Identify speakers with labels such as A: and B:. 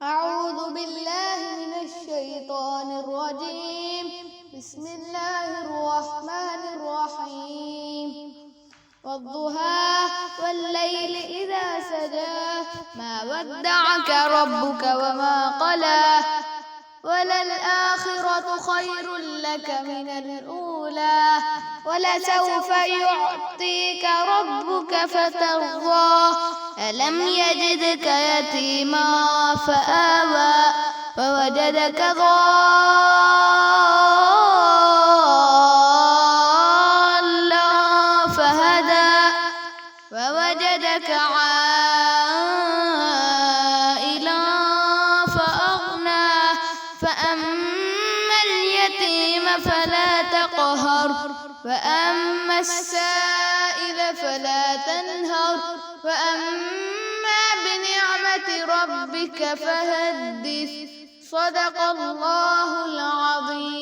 A: أعوذ بالله من الشيطان الرجيم. بسم الله الرحمن الرحيم. والضحى والليل إذا سجى ما ودعك ربك وما قلى وللآخرة خير لك من الأولى ولسوف يعطيك ربك فترضى ألم يجدك يتيما فآوى ووجدك ضالا فهدى ووجدك عائلا فأغنى فأما اليتيم فلا تقهر وأما السائل فلا تنهر وأما بنعمة ربك فحدث. صدق الله العظيم.